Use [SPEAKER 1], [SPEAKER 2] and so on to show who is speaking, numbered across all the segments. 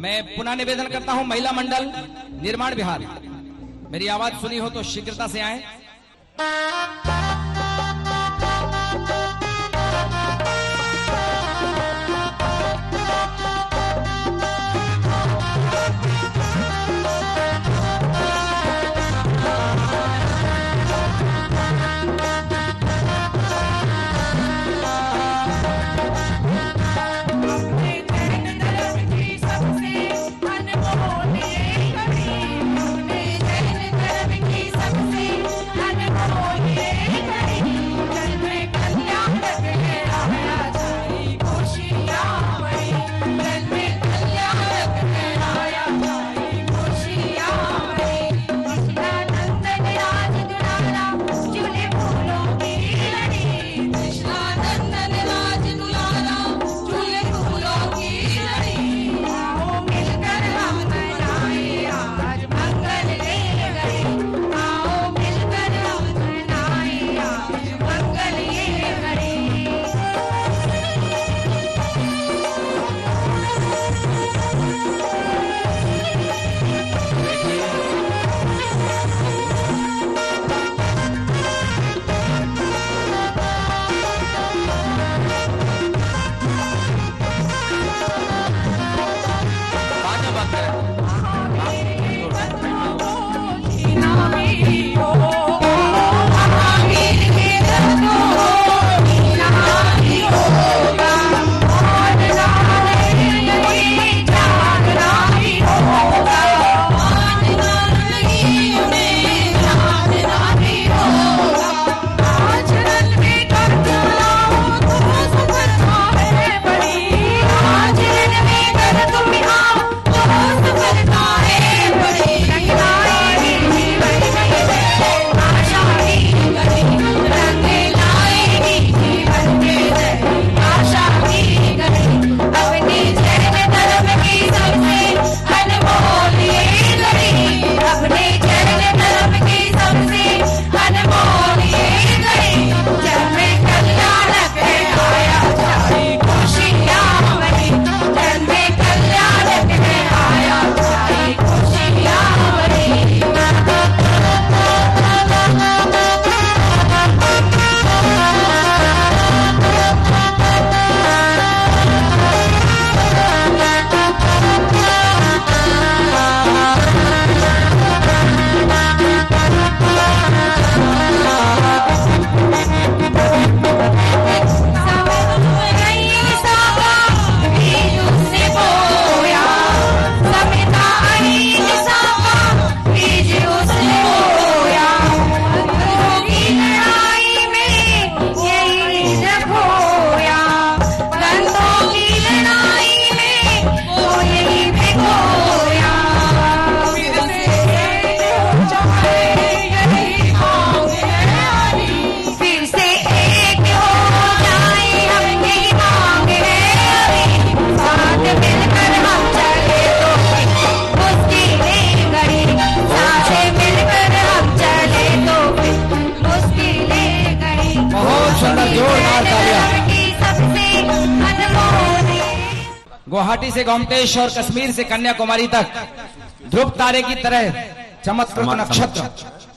[SPEAKER 1] मैं पुनः निवेदन करता हूं, महिला मंडल निर्माण विहार, मेरी आवाज सुनी हो तो शीघ्रता से आए। गुवाहाटी से गोमतेश और कश्मीर से कन्याकुमारी तक ध्रुव तारे की तरह चमत्कृत नक्षत्र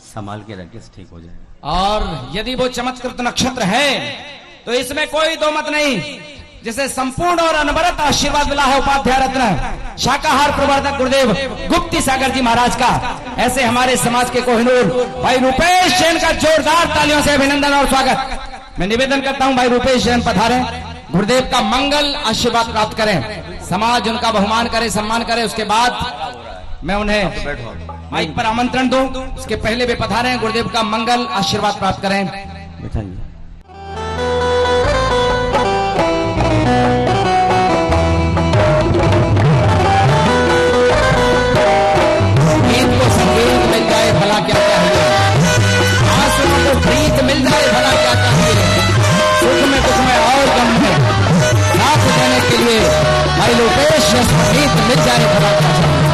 [SPEAKER 2] संभाल के रखे, ठीक हो जाए।
[SPEAKER 1] और यदि वो चमत्कृत नक्षत्र है तो इसमें कोई दो मत नहीं, जिसे संपूर्ण और अनवरत आशीर्वाद मिला है उपाध्याय रत्न शाकाहार प्रवर्तक गुरुदेव गुप्ती सागर जी महाराज का। ऐसे हमारे समाज के कोहिनूर भाई रूपेश जैन का जोरदार तालियों से अभिनंदन और स्वागत। मैं निवेदन करता हूं भाई रूपेश जैन पधारें, गुरुदेव का मंगल आशीर्वाद प्राप्त करें, समाज उनका बहुमान करे, सम्मान करे। उसके बाद मैं उन्हें माइक पर आमंत्रण दूं, उसके पहले वे पधारें, गुरुदेव का मंगल आशीर्वाद प्राप्त करें। गीत को संगीत मिल जाए भला क्या चाहिए, आंसुओं को प्रीत मिल जाए भला क्या चाहिए, सुख में दुख में और गम में साथ देने के लिए भाई लोकेश संगीत मिल जाए भला क्या चाहिए।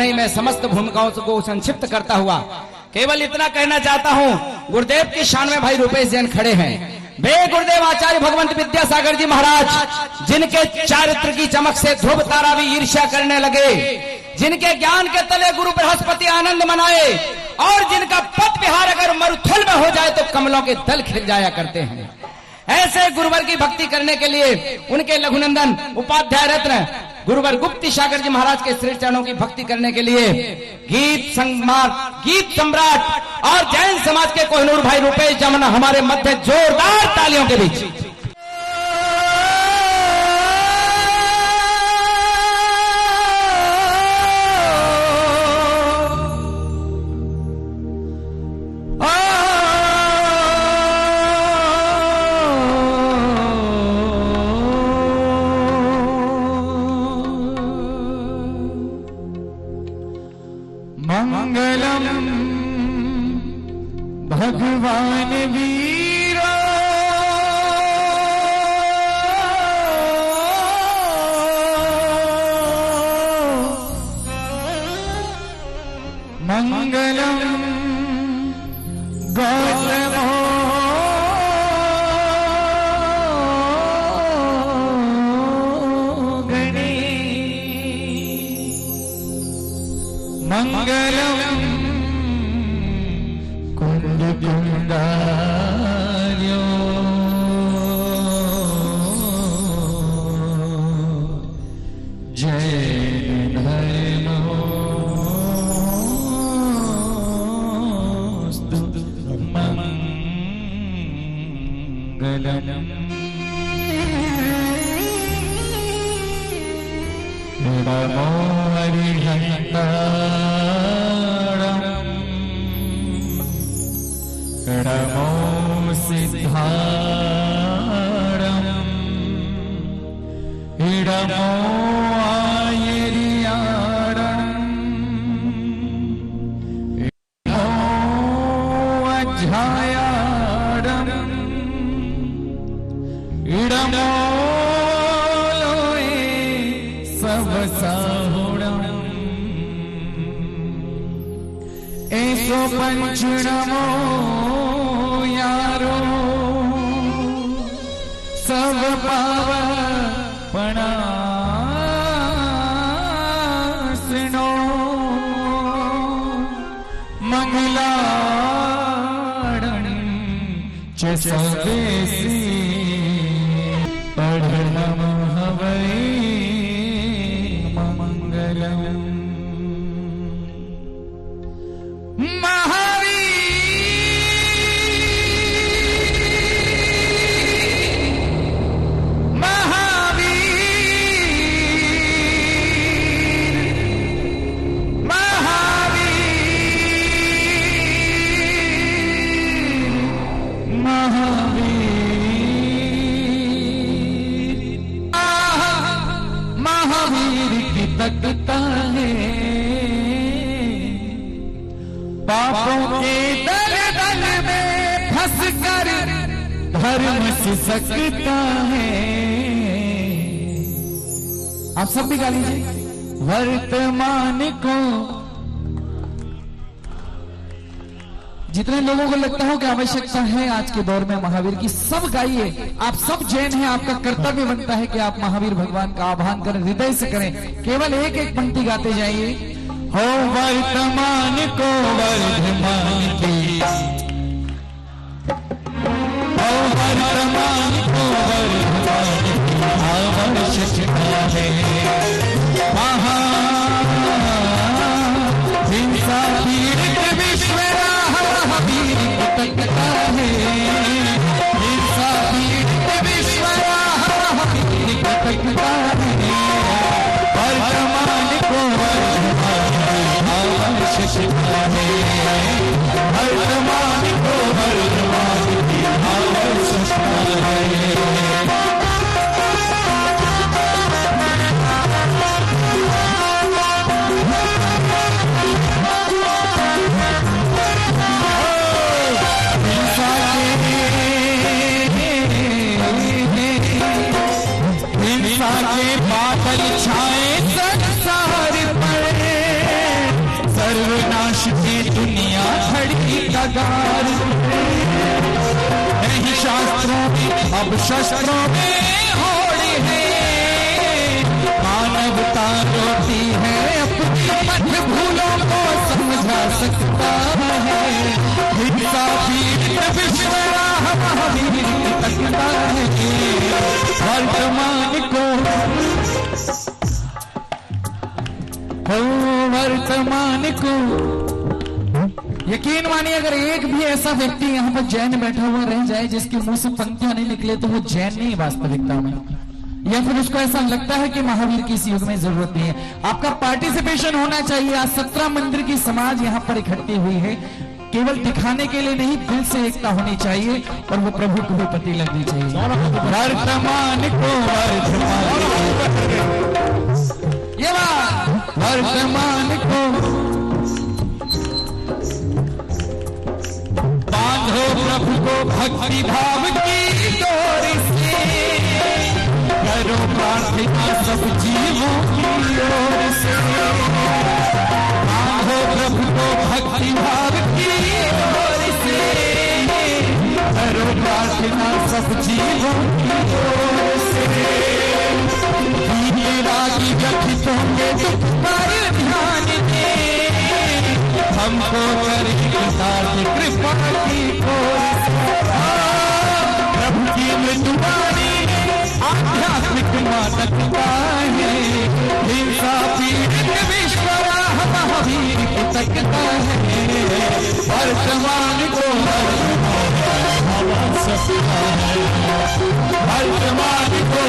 [SPEAKER 1] नहीं, मैं समस्त भूमिकाओं को संक्षिप्त करता हुआ केवल इतना कहना चाहता हूँ। गुरुदेव की शान में भाई रुपेश जैन खड़े हैं। वे गुरुदेव आचार्य भगवंत विद्यासागर जी महाराज, जिनके चारित्र की चमक से ध्रुव तारा भी ईर्ष्या करने लगे, जिनके ज्ञान के तले गुरु बृहस्पति आनंद मनाए, और जिनका पद विहार अगर मरुथल में हो जाए तो कमलों के दल खिल जाया करते हैं। ऐसे गुरुवर की भक्ति करने के लिए उनके लघुनंदन उपाध्याय रत्न गुरुवर गुप्ती सागर जी महाराज के श्री चरणों की भक्ति करने के लिए गीत सम्राट और जैन समाज के कोहिनूर भाई रुपेश जमुना हमारे मध्य जोरदार तालियों के बीच।
[SPEAKER 3] मंगलम भगवान वीरा मंगलम गौतमो गणे मंगलम कुंड कुंडार्यो जय धर्मोस्तु मंगलम नमो हरिहंतारम् नमो सिद्धारम् नमो आयर्यारम् नमो अध्यायारम् नमो लोए सब साहुणम् ऐसो पंच नमो यारो सब पावपणासनो मंगलाड़ं च सवेसी पढ़ नमः वै मंगलम् महावीर की तकता है पापों के दल दल में फंस कर धर्म से सकता है। आप सब भी गा लीजिए। वर्तमान को जितने लोगों को लगता हो कि आवश्यकता है आज के दौर में महावीर की, सब गाइए। आप सब जैन हैं, आपका कर्तव्य बनता है कि आप महावीर भगवान का आह्वान करें, हृदय से करें। केवल एक एक पंक्ति गाते जाइए। हो वर्तमान को वर्धमान की, हो वर्तमान को वर्धमान की आवश्यकता है। हिंसा पीड़ित विश्व महावीर की तकता है। हिंसा पीड़ित विश्व महावीर की तकता है। वर्तमान को वर्तमान आवश्यकता है। वर्तमान को वर्तमान की आवश्यकता है। बादल छाए संसार पर, के दुनिया खड़ी कगार नहीं शास्त्रों में अब शस्त्रों में होड़ी है मानवता रोती है अपनी मत भूलों को समझा सकता है हिंसा वीर विश्वराह महावीर तकता है वर्तमान को वर्तमान को यकीन मानिए अगर एक भी ऐसा व्यक्ति यहाँ पर जैन बैठा हुआ रह जाए जिसके मुंह से पंक्तियां नहीं निकले तो वो जैन नहीं वास्तविकता में या फिर उसको ऐसा लगता है कि महावीर की इस युग में जरूरत नहीं है। आपका पार्टिसिपेशन होना चाहिए। आज 17 मंदिर की समाज यहाँ पर इकट्ठी हुई है केवल दिखाने के लिए नहीं दिल से एकता होनी चाहिए और वो प्रभु को भी पति लगनी चाहिए। वर्तमान को ये वर्तमान को बांधो प्रभु को भक्ति भाव की डोरी से करो प्रार्थना सब जीवों की ओर से बांधो प्रभु को भक्ति भाव की डोरी से करो प्रार्थना सब जीवों की ओर से रागी व्यथित होंगे दुख पर ध्यान दे हमको कृपा की प्रभु की मृदुवाणी आध्यात्मिक मादकता है हिंसा पीड़ित विश्वराह महावीर की तकता है वर्तमान को वर्तमान को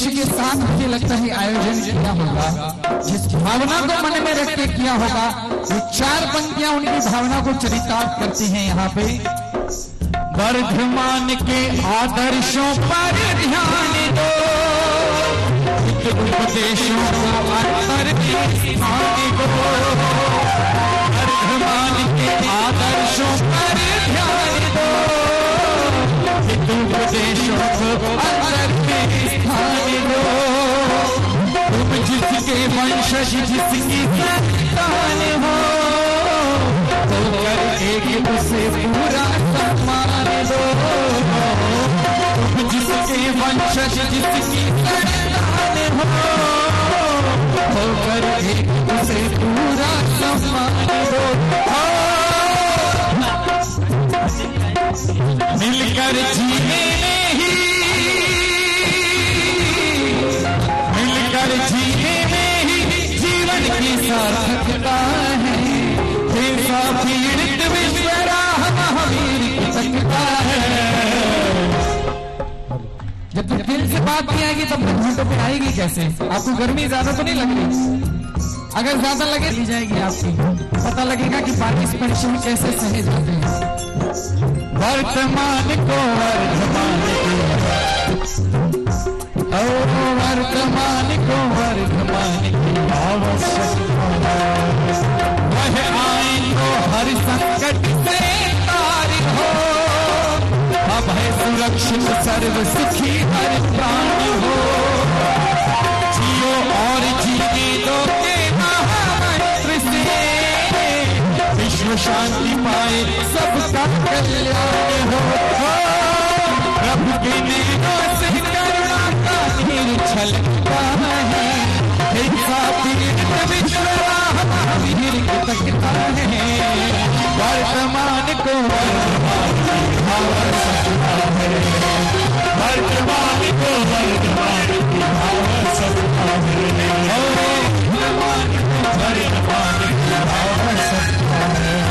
[SPEAKER 3] के साथ मुझे लगता है आयोजन किया होगा जिस भावना को मन में रख के किया होगा वो 4 पंक्तियां उनकी भावना को चरितार्थ करती हैं। यहाँ पे वर्धमान के आदर्शों पर ध्यान दो उपदेशों को अंतर दो वर्धमान के आदर्शों पर ध्यान दो उपदेशों को अंतर तुम जिसके वंशज जिसकी संतान हो तो करके उसे पूरा सम्मान दो तुम जिसके वंशज जिसकी संतान हो तो करके उसे पूरा सम्मान दो मिलकर जीने जीने में ही जीवन की सार्थकता है हिंसा पीड़ित विश्वराह महावीर की तकता है। जब तक दिल से बात नहीं आएगी तब तक घंटों पे आएगी कैसे? आपको गर्मी ज्यादा तो नहीं लग रही? अगर ज्यादा लगे ली जाएगी आपकी पता लगेगा कि पार्टिसिपेशन कैसे सहे जाते हैं। वर्तमान को वर्तमान की आवश्यकता वह आइन को हर संकट से तारी हो अब है सुरक्षित सर्व सुखी हर प्राणी हो जियो और जीने दो के महामंत्र से विश्व शांति पाए सबका कल्याण हो प्रभु के नैनों से करुणा का नीर छलकता है हिंसा पीड़ित विश्वराह महावीर की तकता है वर्तमान को वर्तमान की आवश्यकता है वर्तमान को वर्तमान की आवश्यकता है वर्तमान को वर्तमान की आवश्यकता है।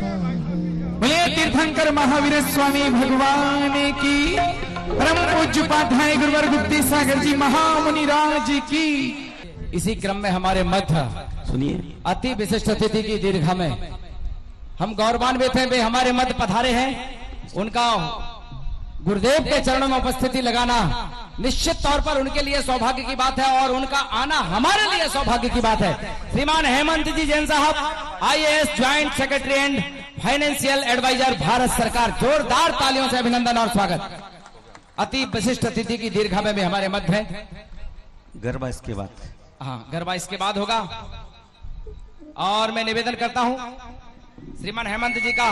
[SPEAKER 3] बोले तीर्थंकर महावीर स्वामी भगवान की, परम पूज्य उपाध्याय गुरुवर गुप्ती सागर जी महामुनि राज जी की।
[SPEAKER 1] इसी क्रम में हमारे मध्य
[SPEAKER 2] सुनिए,
[SPEAKER 1] अति विशिष्ट अतिथि की दीर्घा में हम गौरवान्वित हैं, वे हमारे मध्य पधारे हैं। उनका गुरुदेव के चरणों में उपस्थिति लगाना निश्चित तौर पर उनके लिए सौभाग्य की बात है और उनका आना हमारे लिए सौभाग्य की बात है। श्रीमान हेमंत जी जैन साहब, IAS joint secretary and financial adviser, Bharat सरकार। जोरदार तालियों से अभिनंदन और स्वागत। अति विशिष्ट अतिथि की दीर्घा में भी हमारे मध्य है।
[SPEAKER 2] गरबा इसके बाद,
[SPEAKER 1] हाँ, गरबा इसके बाद होगा। और मैं निवेदन करता हूं श्रीमान हेमंत जी का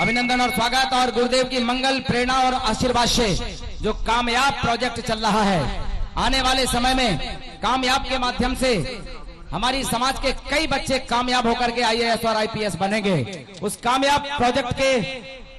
[SPEAKER 1] अभिनंदन और स्वागत, और गुरुदेव की मंगल प्रेरणा और आशीर्वाद से जो कामयाब प्रोजेक्ट चल रहा है, आने वाले समय में कामयाब के माध्यम से हमारी समाज के कई बच्चे कामयाब होकर के IAS और IPS बनेंगे। उस कामयाब प्रोजेक्ट के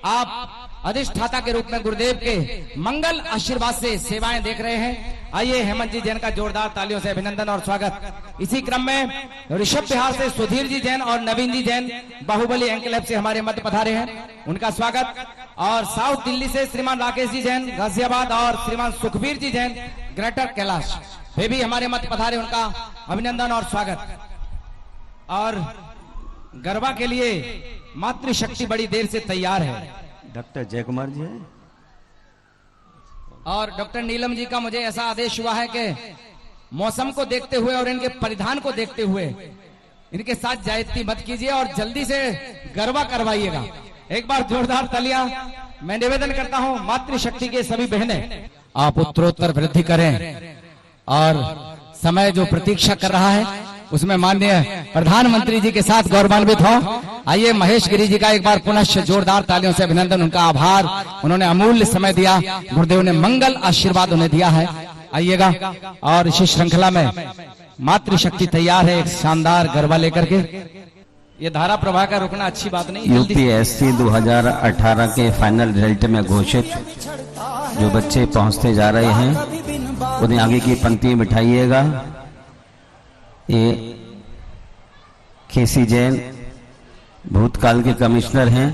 [SPEAKER 1] आप अधिष्ठाता के रूप में गुरुदेव के मंगल आशीर्वाद से सेवाएं देख रहे हैं। आइए हेमंत जी जैन का जोरदार तालियों से अभिनंदन और स्वागत। इसी क्रम में ऋषभ बिहार से सुधीर जी जैन और नवीन जी जैन बाहुबली एंकलेव से हमारे मध्य पधारे हैं, उनका स्वागत। और साउथ दिल्ली से श्रीमान राकेश जी जैन गाजियाबाद और श्रीमान सुखबीर जी जैन ग्रेटर कैलाश, वे भी हमारे मध्य पधारे, उनका अभिनंदन और स्वागत। और गरबा के लिए मातृशक्ति बड़ी देर से तैयार है।
[SPEAKER 2] डॉक्टर जय कुमार जी है
[SPEAKER 1] और डॉक्टर नीलम जी का मुझे ऐसा आदेश हुआ है कि मौसम को देखते हुए और इनके परिधान को देखते हुए इनके साथ जायती मत कीजिए और जल्दी से गरबा करवाइएगा। एक बार जोरदार तालियां। मैं निवेदन करता हूं मातृशक्ति के सभी बहनें, आप उत्तरोत्तर वृद्धि करें और समय जो प्रतीक्षा कर रहा है उसमें माननीय प्रधानमंत्री जी के साथ गौरवान्वित हो। आइए महेश गिरी जी का एक बार पुनः जोरदार तालियों से अभिनंदन, उनका आभार। उन्होंने अमूल्य समय दिया, गुरुदेव ने मंगल आशीर्वाद उन्हें दिया है। आइएगा। और इसी श्रृंखला में मातृशक्ति तैयार है एक शानदार गरबा लेकर के। ये धारा प्रवाह का रुकना अच्छी बात नहीं।
[SPEAKER 2] UPSC 2018 के फाइनल रिजल्ट में घोषित जो बच्चे पहुंचते जा रहे हैं उन्हें आगे की पंक्ति बिठाइएगा। ये KC जैन भूतकाल के कमिश्नर हैं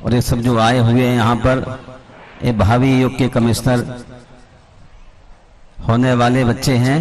[SPEAKER 2] और ये सब जो आए हुए हैं यहाँ पर, ये भावी युग के कमिश्नर होने वाले बच्चे हैं।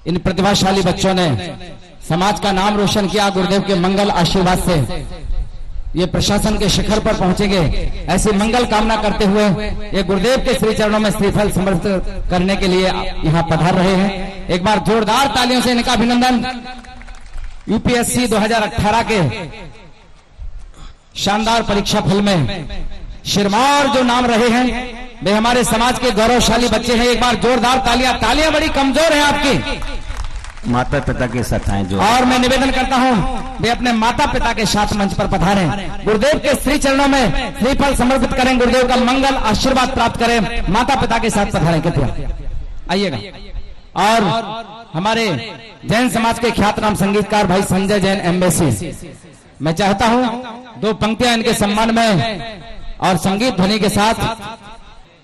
[SPEAKER 1] इन प्रतिभाशाली बच्चों ने समाज का नाम रोशन किया। गुरुदेव के मंगल आशीर्वाद से ये प्रशासन के शिखर पर पहुंचेंगे, ऐसी मंगल कामना करते हुए ये गुरुदेव के श्री चरणों में श्रीफल समर्पित करने के लिए यहाँ पधार रहे हैं। एक बार जोरदार तालियों से इनका अभिनंदन। UPSC 2018 के शानदार परीक्षा फल में शिरमार जो नाम रहे हैं वे हमारे समाज के गौरवशाली बच्चे हैं। एक बार जोरदार तालियां। तालियां बड़ी कमजोर हैं आपकी।
[SPEAKER 2] माता पिता के साथ आए जो।
[SPEAKER 1] और मैं निवेदन करता हूँ वे अपने माता पिता के साथ मंच पर पधारें, गुरुदेव के श्री चरणों में श्रीफल समर्पित करें, गुरुदेव का मंगल आशीर्वाद प्राप्त करें, माता पिता के साथ पधारें, कृपया आइएगा। और हमारे जैन समाज के ख्यातनाम संगीतकार भाई संजय जैन एम्बेसी, मैं चाहता हूँ 2 पंक्तियां इनके सम्मान में और संगीत ध्वनि के साथ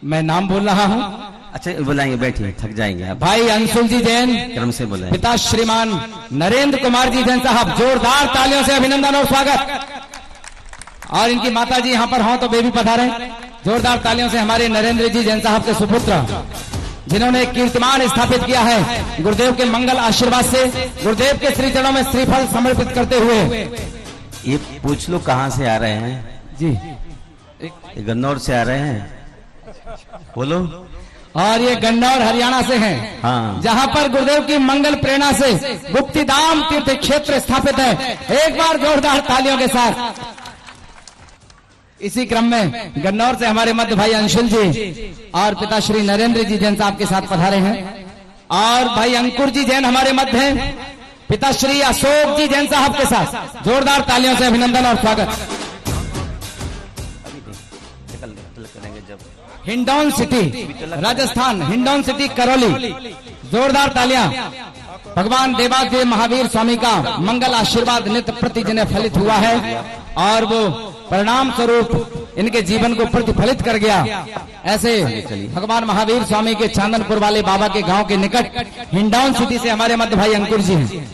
[SPEAKER 1] मैं नाम बोल रहा हूँ।
[SPEAKER 2] अच्छा बुलाएंगे, बैठिए, थक जाएंगे आप।
[SPEAKER 1] भाई अंशुल जी जैन,
[SPEAKER 2] क्रम से बुलाएं।
[SPEAKER 1] पिता श्रीमान नरेंद्र कुमार जी जैन साहब, जोरदार तालियों से अभिनंदन और स्वागत। और इनकी माता जी यहाँ पर हों तो वे भी पधारें, जोरदार तालियों से हमारे नरेंद्र जी जैन साहब के सुपुत्र, जिन्होंने एक कीर्तिमान स्थापित किया है गुरुदेव के मंगल आशीर्वाद से, गुरुदेव के श्री चरणों में श्रीफल समर्पित करते हुए।
[SPEAKER 2] ये पूछ लो कहाँ से आ रहे हैं
[SPEAKER 1] जी?
[SPEAKER 2] ये गन्नौर से आ रहे हैं, बोलो।
[SPEAKER 1] और ये गन्नौर हरियाणा से हैं,
[SPEAKER 2] हाँ।
[SPEAKER 1] जहां पर गुरुदेव की मंगल प्रेरणा से गुप्तिधाम तीर्थ क्षेत्र स्थापित है। एक बार जोरदार तालियों के साथ। इसी क्रम में गन्नौर से हमारे मध्य भाई अंशुल जी और पिता श्री नरेंद्र जी जैन साहब के साथ पधारे हैं। और भाई अंकुर जी जैन हमारे मध्य हैं, पिता श्री अशोक जी जैन साहब के साथ जोरदार तालियों से अभिनंदन और स्वागत। हिंडौन सिटी राजस्थान, हिंडौन सिटी करौली, जोरदार तालियां। भगवान देवादेव महावीर स्वामी का मंगल आशीर्वाद नित्य प्रति जिन्हें फलित हुआ है और वो परिणाम स्वरूप इनके जीवन को प्रतिफलित कर गया। ऐसे भगवान महावीर स्वामी के चांदनपुर वाले बाबा के गांव के निकट हिंडौन सिटी से हमारे मध्य भाई अंकुर जी हैं,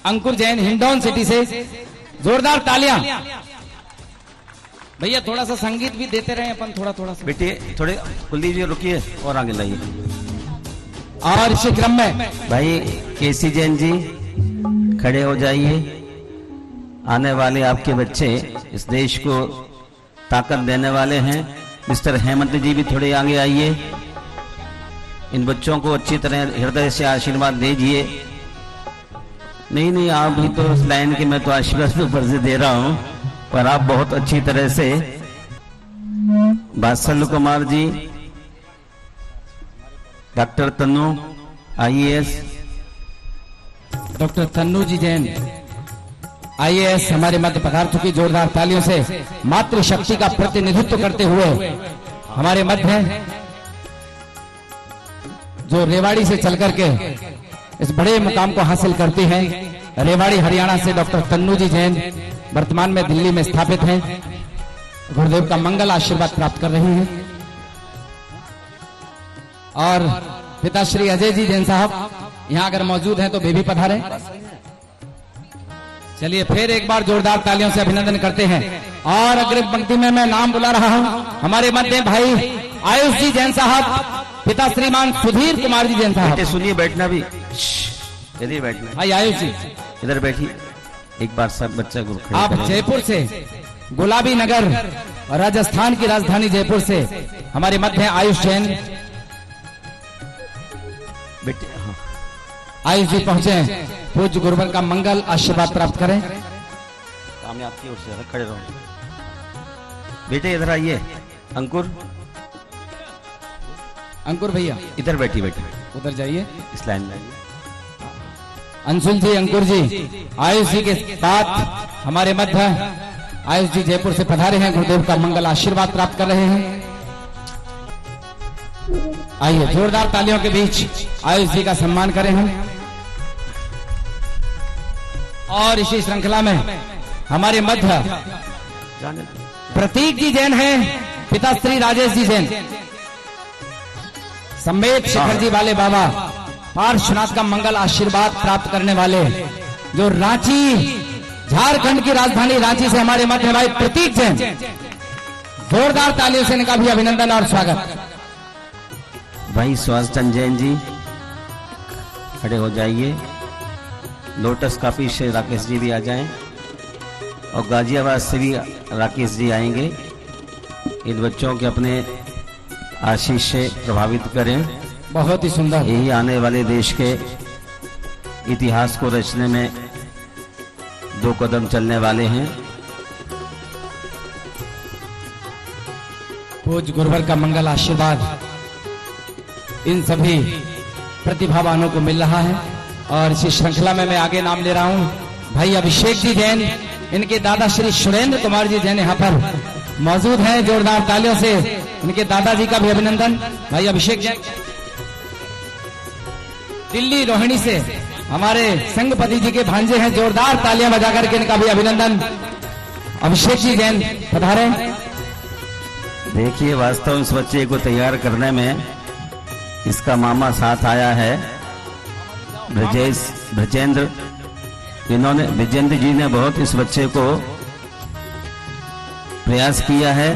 [SPEAKER 1] अंकुर जैन हिंडौन सिटी से, जोरदार तालियां। भैया थोड़ा सा संगीत भी देते रहे अपन, थोड़ा थोड़ा सा।
[SPEAKER 2] बेटे थोड़े कुलदीप जी रुकिए और आगे लाइए।
[SPEAKER 1] और इसी क्रम में
[SPEAKER 2] भाई केसी जैन जी खड़े हो जाइए। आने वाले आपके बच्चे इस देश को ताकत देने वाले हैं। मिस्टर हेमंत जी भी थोड़े आगे आइए। इन बच्चों को अच्छी तरह हृदय से आशीर्वाद दीजिए। नहीं आप भी तो इस लाइन के, मैं तो आशीर्वाद ऊपर से दे रहा हूं, पर आप बहुत अच्छी तरह से। Badshah Kumar ji, doctor Tannu IAS,
[SPEAKER 1] doctor Tannu ji Jain IAS हमारे मध्य पधार चुकी, जोरदार तालियों से मातृशक्ति का प्रतिनिधित्व करते हुए हमारे मध्य हैं, जो रेवाड़ी से चल करके इस बड़े मुकाम को हासिल करती हैं। रेवाड़ी हरियाणा से डॉक्टर तन्नू जी जैन वर्तमान में दिल्ली में स्थापित हैं, गुरुदेव का मंगल आशीर्वाद प्राप्त कर रही हैं। और पिता श्री अजय जी जैन साहब यहाँ अगर मौजूद हैं तो वे भी पधारें। चलिए फिर एक बार जोरदार तालियों से अभिनंदन करते हैं। और अग्रिम पंक्ति में मैं नाम बुला रहा हूं, हमारे मध्य भाई आयुष जी जैन साहब, पिता श्रीमान सुधीर कुमार जी जैन साहब।
[SPEAKER 2] सुनिए, बैठना भी, चलिए बैठना।
[SPEAKER 1] भाई आयुष जी
[SPEAKER 2] इधर बैठिए एक बार, सब बच्चा को खड़े
[SPEAKER 1] आप
[SPEAKER 2] करें।
[SPEAKER 1] जयपुर से, गुलाबी नगर राजस्थान की राजधानी जयपुर से हमारे मध्य आयुष जैन
[SPEAKER 2] बेटे। हाँ।
[SPEAKER 1] आयुष जी पहुंचे हैं, पूज्य गुरुवर का मंगल आशीर्वाद प्राप्त करें।
[SPEAKER 2] काम आपकी ओर से, खड़े रहो बेटे। इधर आइए अंकुर,
[SPEAKER 1] अंकुर भैया
[SPEAKER 2] इधर बैठिए, बेटे
[SPEAKER 1] उधर जाइए,
[SPEAKER 2] इस लाइन में आइए।
[SPEAKER 1] अंशुल जी, अंकुर जी, आयुष जी के साथ हमारे मध्य आयुष जी जयपुर से पधारे हैं, गुरुदेव का मंगल आशीर्वाद प्राप्त कर रहे हैं। आइए जोरदार तालियों के बीच आयुष जी का सम्मान करें हम। और इसी श्रृंखला में हमारे मध्य प्रतीक जी जैन हैं, पिता श्री राजेश जी जैन, समेत शिखर जी वाले बाबा, पार्श्वनाथ का मंगल आशीर्वाद प्राप्त करने वाले, जो रांची, झारखंड की राजधानी रांची से हमारे मध्य भाई प्रतीक जैन, जोरदार तालियों से इनका भी अभिनंदन और स्वागत।
[SPEAKER 2] भाई सुभाष चंद्र जैन जी खड़े हो जाइए। लोटस कॉफी से राकेश जी भी आ जाएं, और गाजियाबाद से भी राकेश जी आएंगे। इन बच्चों के अपने आशीष से प्रभावित करें।
[SPEAKER 1] बहुत ही सुंदर।
[SPEAKER 2] यही आने वाले देश के इतिहास को रचने में 2 कदम चलने वाले हैं।
[SPEAKER 1] पूज्य गुरुवर का मंगल आशीर्वाद इन सभी प्रतिभावानों को मिल रहा है। और इसी श्रृंखला में मैं आगे नाम ले रहा हूं भाई अभिषेक जी जैन, इनके दादा श्री सुरेंद्र कुमार जी जैन यहाँ पर मौजूद हैं। जोरदार तालियों से इनके दादाजी का भी अभिनंदन। भाई अभिषेक जैन दिल्ली रोहिणी से हमारे संघपति जी के भांजे हैं, जोरदार तालियां बजाकर के इनका भी अभिनंदन। अभिषेक जी जैन पधारे।
[SPEAKER 2] देखिए, वास्तव में इस बच्चे को तैयार करने में इसका मामा साथ आया है, ब्रजेंद्र। विजेंद्र जी ने बहुत इस बच्चे को प्रयास किया है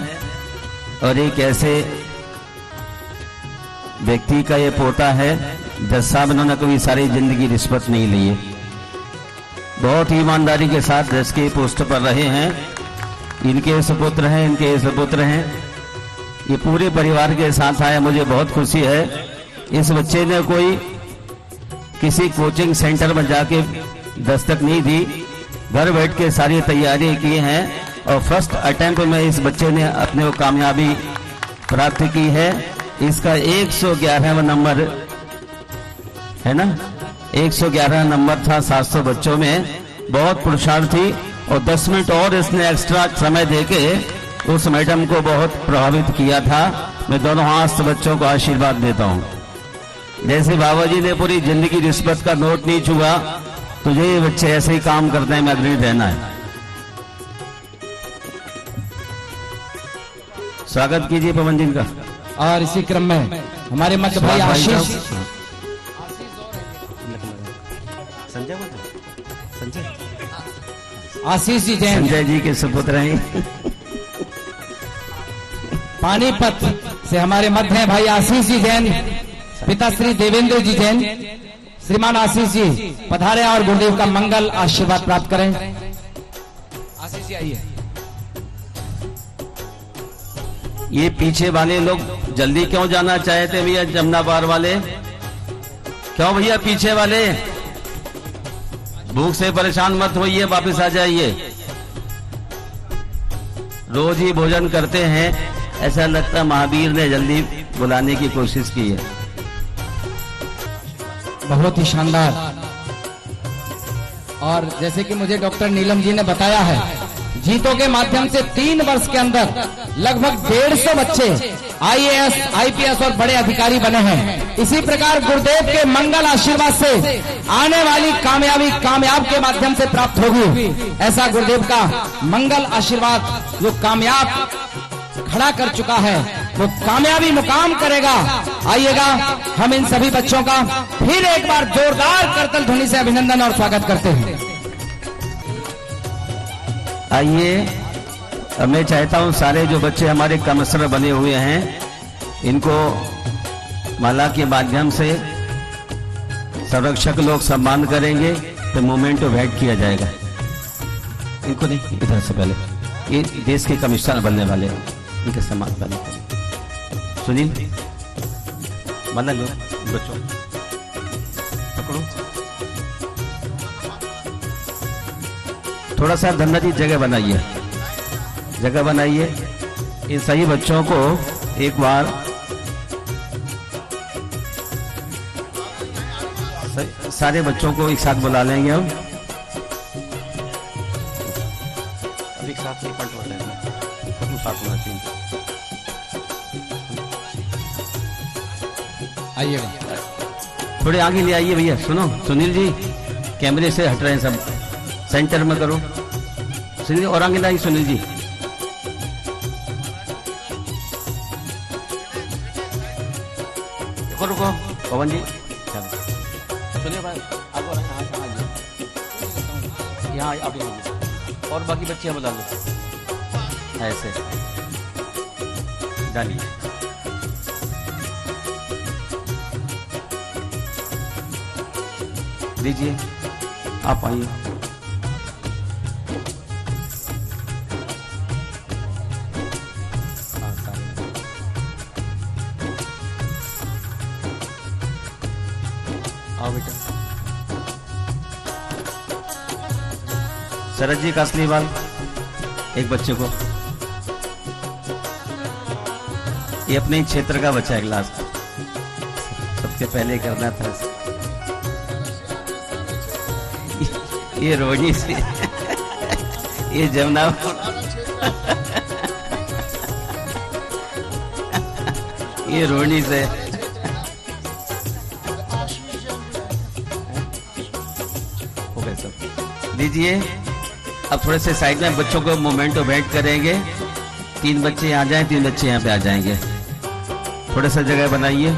[SPEAKER 2] और एक ऐसे व्यक्ति का ये पोता है, जज साहब इन्होंने कभी सारी जिंदगी रिश्वत नहीं ली है, बहुत ही ईमानदारी के साथ जज के पोस्ट पर रहे हैं। इनके सुपुत्र हैं, इनके सुपुत्र हैं, ये पूरे परिवार के साथ आया। मुझे बहुत खुशी है। इस बच्चे ने कोई किसी कोचिंग सेंटर में जाके दस्तक नहीं दी, घर बैठ के सारी तैयारी की हैं और फर्स्ट अटेम्प्ट में इस बच्चे ने अपने को कामयाबी प्राप्त की है। इसका 111वां नंबर है ना, 111 नंबर था 700 बच्चों में। बहुत पुरुषार्थ थी और 10 मिनट और इसने एक्स्ट्रा समय देके उस मैडम को बहुत प्रभावित किया था। मैं दोनों हाथ से बच्चों को आशीर्वाद देता हूं। जैसे बाबा जी ने पूरी जिंदगी रिश्वत का नोट नहीं छुआ, तुझे ये बच्चे ऐसे ही काम करने में अग्रणी रहना है। स्वागत कीजिए पवन जी का।
[SPEAKER 1] और इसी क्रम में हमारे मध्य भाई आशीष आशीष जी जैन,
[SPEAKER 2] संजय जी के सुपुत्र हैं।
[SPEAKER 1] पानीपत से हमारे मध्य हैं भाई आशीष जी जैन, पिता श्री देवेंद्र जी जैन। श्रीमान आशीष जी पधारे और गुरुदेव का मंगल आशीर्वाद प्राप्त करें। आशीष जी आइए।
[SPEAKER 2] ये पीछे वाले लोग जल्दी क्यों जाना चाहते भैया, जमुना पार वाले क्यों भैया, पीछे वाले भूख से परेशान मत होइए, वापस आ जाइए। रोज ही भोजन करते हैं, ऐसा लगता है महावीर ने जल्दी बुलाने की कोशिश की है।
[SPEAKER 1] बहुत ही शानदार। और जैसे कि मुझे डॉक्टर नीलम जी ने बताया है, जीतों के माध्यम से 3 वर्ष के अंदर लगभग 150 बच्चे IAS, IPS और बड़े अधिकारी बने हैं। इसी प्रकार गुरुदेव के मंगल आशीर्वाद से आने वाली कामयाबी कामयाब के माध्यम से प्राप्त होगी। ऐसा गुरुदेव का मंगल आशीर्वाद जो कामयाब खड़ा कर चुका है, वो कामयाबी मुकाम करेगा। आइएगा, हम इन सभी बच्चों का फिर एक बार जोरदार करतल ध्वनि से अभिनंदन और स्वागत करते हैं।
[SPEAKER 2] आइए, मैं चाहता हूं सारे जो बच्चे हमारे कमसर बने हुए हैं, इनको माला के माध्यम से संरक्षक लोग सम्मान करेंगे, तो मूवमेंट को भेंट किया जाएगा। इनको नहीं, इधर से पहले ये देश के कमिश्नर बनने वाले हैं, इनके सम्मान करने के लिए। सुनील माला लो, बच्चों पकड़ो, थोड़ा सा धन्ना जी जगह बनाइए, जगह बनाइए। इन सही बच्चों को एक बार सारे बच्चों को एक साथ बुला लेंगे हम। अब एक साथ पलट लेंगे, साथ होना चाहिए।
[SPEAKER 1] आइएगा,
[SPEAKER 2] थोड़े आगे ले आइए भैया। सुनो सुनील जी, कैमरे से हट रहे हैं सब, सेंटर में करो सुनील, और आगे लाइए सुनील जी। रुको पवन जी, सुनिए भाई, आगे यहाँ आप यहाँ, और बाकी बच्चे बता दो, ऐसे डालिए। दीजिए, आप आइए। आओ बेटा। शरद जी का असली बाल एक बच्चे को, ये अपने क्षेत्र का बच्चा है, क्लास का। सबसे पहले करना था। ये रोनी से ये जमुना ये रोनी से हो गए सब। लीजिए अब थोड़े से साइड में बच्चों को मोमेंट वेट करेंगे। 3 बच्चे यहाँ जाएं, 3 बच्चे यहाँ पे आ जाएंगे। थोड़ा सा जगह बनाइए।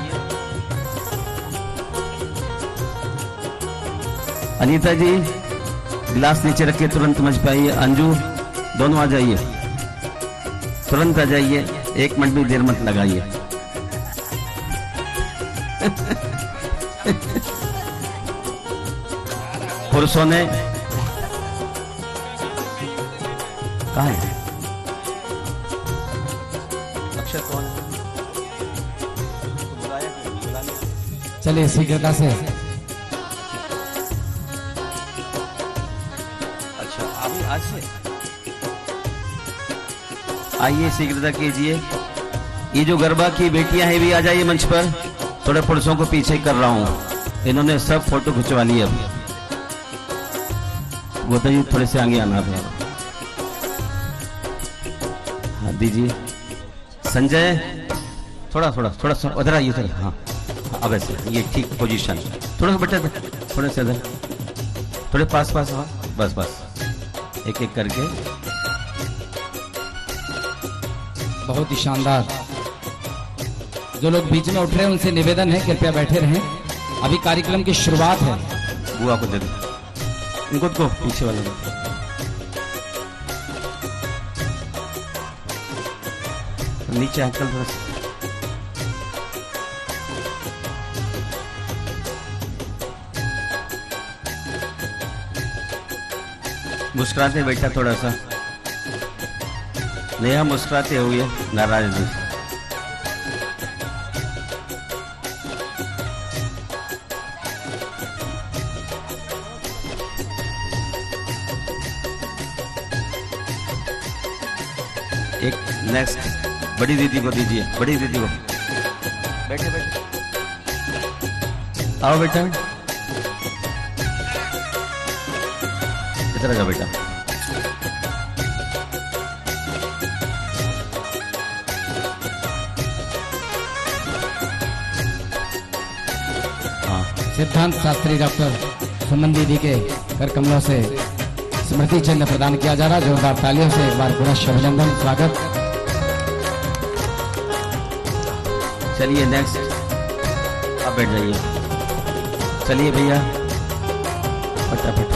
[SPEAKER 2] अनीता जी गिलास नीचे रखिए, तुरंत समझ पाइए। अंजू दोनों आ जाइए, तुरंत आ जाइए, 1 मिनट भी देर मत लगाइए। पुरुषों ने कहा है अक्षर कौन है?
[SPEAKER 3] चलिए शीघ्रता से।
[SPEAKER 2] अच्छा अभी आज से आइए, शीघ्रता कीजिए। ये जो गरबा की बेटियां हैं भी आ जाइए मंच पर। थोड़े पुरुषों को पीछे कर रहा हूं, इन्होंने सब फोटो खिंचवा ली। अब वो तो थोड़े से आगे आना था। हाँ दीजिए। संजय थोड़ा थोड़ा थोड़ा सा उधर आइए, उधर। हाँ अब ऐसे ये ठीक पोजीशन। थोड़ा सा बेटा थोड़े से इधर, थोड़े पास पास। हाँ बस बस, एक एक करके।
[SPEAKER 1] बहुत ही शानदार। जो लोग बीच में उठ रहे हैं उनसे निवेदन है कृपया बैठे रहें, अभी कार्यक्रम की शुरुआत है।
[SPEAKER 2] बुआ को दे दो, इनको को पीछे वाले को। नीचे अंकल थोड़ा सा। मुस्कुराते बेटा थोड़ा सा। नेहा मुस्कुराते हुए, नाराज जी। एक नेक्स्ट बड़ी दीदी को दीजिए, बड़ी दीदी को। बैठे बैठे, आओ बेटा, इधर आ जाओ बेटा। हाँ
[SPEAKER 1] सिद्धांत शास्त्री डॉक्टर सुमन दीदी के कर कमलों से स्मृति चिन्ह प्रदान किया जा रहा। जोरदार तालियों से एक बार पूरा अभिनंदन, स्वागत।
[SPEAKER 2] चलिए नेक्स्ट, अब बैठ जाइए। चलिए भैया फटाफट।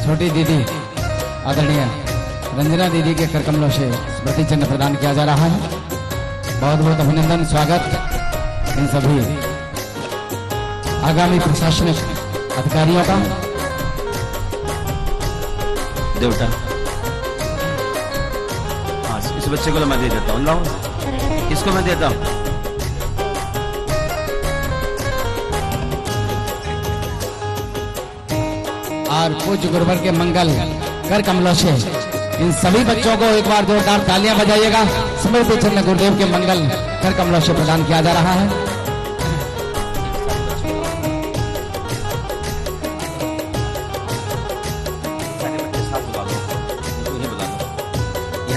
[SPEAKER 1] छोटी दीदी आदरणीय रंजना दीदी के करकमलों से स्मृति चिन्ह प्रदान किया जा रहा है। बहुत बहुत अभिनंदन, स्वागत इन सभी आगामी प्रशासनिक अधिकारियों का।
[SPEAKER 2] देवता हाँ, इस बच्चे को मैं दे देता हूँ। लाओ इसको मैं देता हूँ।
[SPEAKER 1] और पूज्य गुरुवर के मंगल कर कमलों से इन सभी बच्चों को एक बार जोरदार तालियां बजाइएगा। स्मृति चिन्ह गुरुदेव के मंगल कर कमलों से प्रदान किया जा रहा है।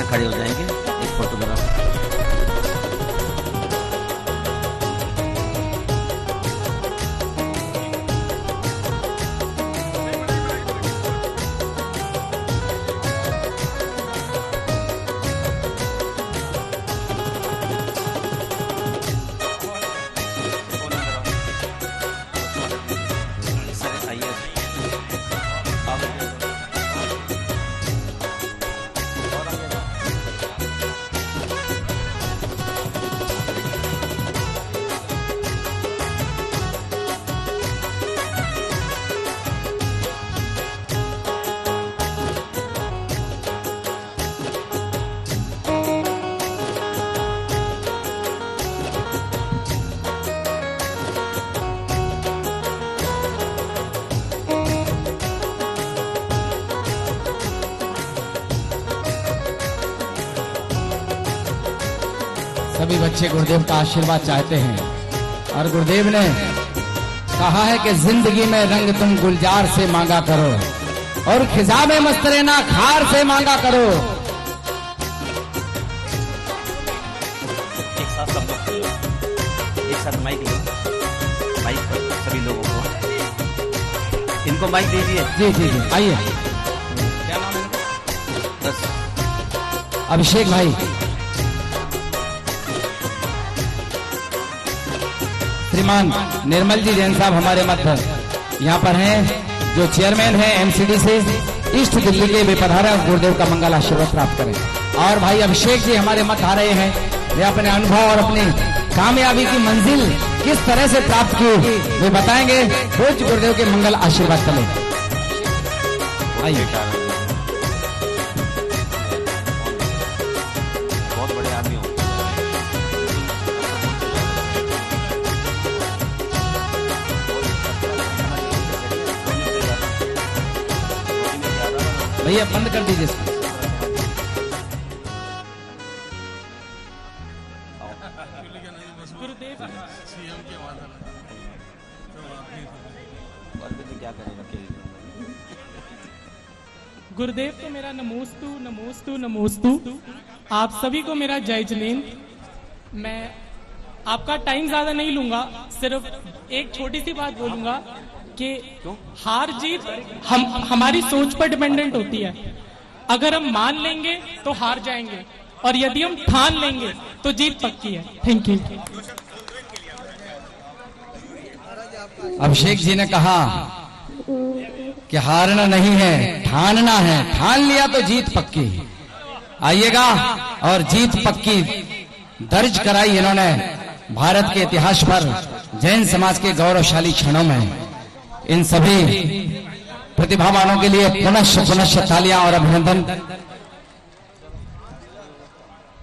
[SPEAKER 2] खड़े हो जाएंगे, एक फोटो बना।
[SPEAKER 1] सभी बच्चे गुरुदेव का आशीर्वाद चाहते हैं और गुरुदेव ने कहा है कि जिंदगी में रंग तुम गुलजार से मांगा करो और खिजा में मस्त रहना खार से मांगा करो।
[SPEAKER 2] एक साथ सब लोग, एक साथ माइक लो, माइक पर सभी लोगों को, इनको माइक दीजिए।
[SPEAKER 1] जी जी जी आइए।
[SPEAKER 2] क्या नाम है? बस
[SPEAKER 1] अभिषेक भाई, श्रीमान निर्मल जी जैन साहब हमारे मध्य यहाँ पर हैं, जो चेयरमैन हैं एमसीडी से ईस्ट दिल्ली के, वे पधारा गुरुदेव का मंगल आशीर्वाद प्राप्त करें। और भाई अभिषेक जी हमारे मध्य आ रहे हैं, वे अपने अनुभव और अपनी कामयाबी की मंजिल किस तरह से प्राप्त की वे बताएंगे। पूज्य गुरुदेव के मंगल आशीर्वाद करें। आइए।
[SPEAKER 2] बहुत बड़े आदमी हो।
[SPEAKER 1] भैया बंद कर दीजिए इसको।
[SPEAKER 4] गुरुदेव तो मेरा नमोस्तु नमोस्तु नमोस्तु। आप सभी को मेरा जय जलेन। मैं आपका टाइम ज्यादा नहीं लूंगा, सिर्फ एक छोटी सी बात बोलूंगा कि हार जीत हमारी सोच पर डिपेंडेंट होती है। अगर हम मान लेंगे तो हार जाएंगे और यदि हम ठान लेंगे तो जीत पक्की है। Thank you.
[SPEAKER 1] अभिषेक जी ने कहा कि हारना नहीं है, ठानना है। ठान लिया तो जीत पक्की। आइएगा और जीत पक्की दर्ज कराई इन्होंने भारत के इतिहास पर, जैन समाज के गौरवशाली क्षणों में। इन सभी प्रतिभावानों के लिए पुनश्च तालियां और अभिनंदन।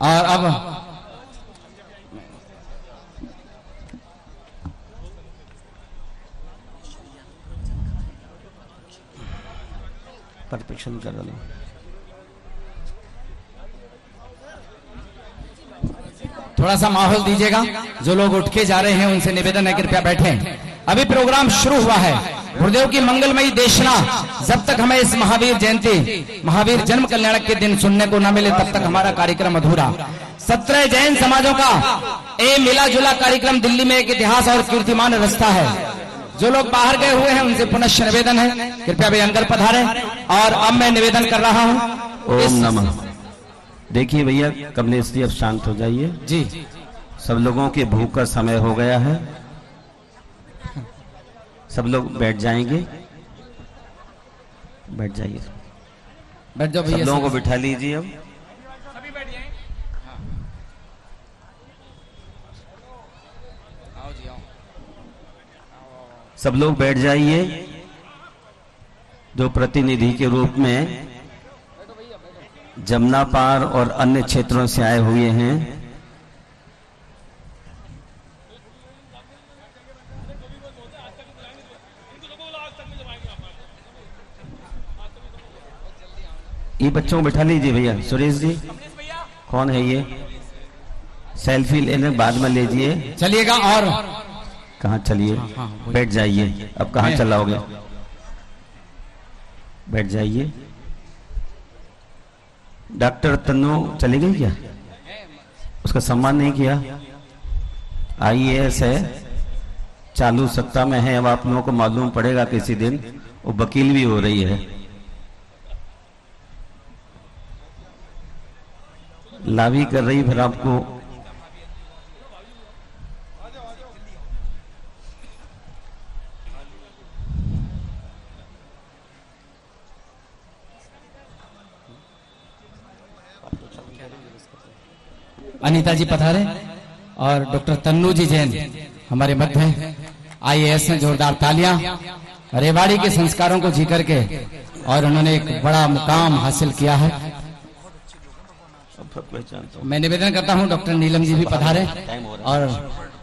[SPEAKER 1] और अब
[SPEAKER 2] परफेक्शन कर रहा हूं।
[SPEAKER 1] थोड़ा सा माहौल दीजिएगा। जो लोग उठ के जा रहे हैं उनसे निवेदन है कृपया बैठें। अभी प्रोग्राम शुरू हुआ है। गुरुदेव की मंगलमयी देशना जब तक हमें इस महावीर जयंती, महावीर जन्म कल्याणक के दिन सुनने को न मिले तब तक हमारा कार्यक्रम अधूरा। 17 जैन समाजों का ये मिला जुला कार्यक्रम दिल्ली में एक इतिहास और कीर्तिमान रचता है। जो लोग बाहर गए हुए हैं उनसे पुनश्च निवेदन है कृपया वे अंदर पधारें। और अब मैं निवेदन कर रहा हूं।
[SPEAKER 2] ओम नमः। देखिए भैया कमलेश जी अब शांत हो जाइए
[SPEAKER 1] जी।
[SPEAKER 2] सब लोगों के भूख का समय हो गया है। सब लोग बैठ जाएंगे, बैठ जाइए।
[SPEAKER 1] बैठ जाओ
[SPEAKER 2] सब
[SPEAKER 1] भैया।
[SPEAKER 2] लोगों को बिठा लीजिए। अब
[SPEAKER 1] सभी बैठ जाएं। आओ जी आओ।
[SPEAKER 2] सब लोग बैठ जाइए। जो प्रतिनिधि के रूप में जमुना पार और अन्य क्षेत्रों से आए हुए हैं, ये बच्चों को बैठा लीजिए भैया। सुरेश जी कौन है ये? सेल्फी लेने बाद में लीजिए।
[SPEAKER 1] चलिएगा। और
[SPEAKER 2] कहाँ चलिए? बैठ जाइए। अब कहाँ चलाओगे? बैठ जाइए। डॉक्टर तन्नू चली गई क्या? उसका सम्मान नहीं किया? IAS है, चालू सत्ता में है। अब आप लोगों को मालूम पड़ेगा किसी दिन। वो वकील भी हो रही है। लाभी कर रही फिर आपको।
[SPEAKER 1] अनीता जी पधारे और डॉक्टर तन्नू जी जैन हमारे मध्य हैं। IAS में जोरदार तालियां। रेवाड़ी के संस्कारों को जी करके और उन्होंने एक बड़ा मुकाम हासिल किया है। मैं निवेदन करता हूं डॉक्टर नीलम जी भी पधारे और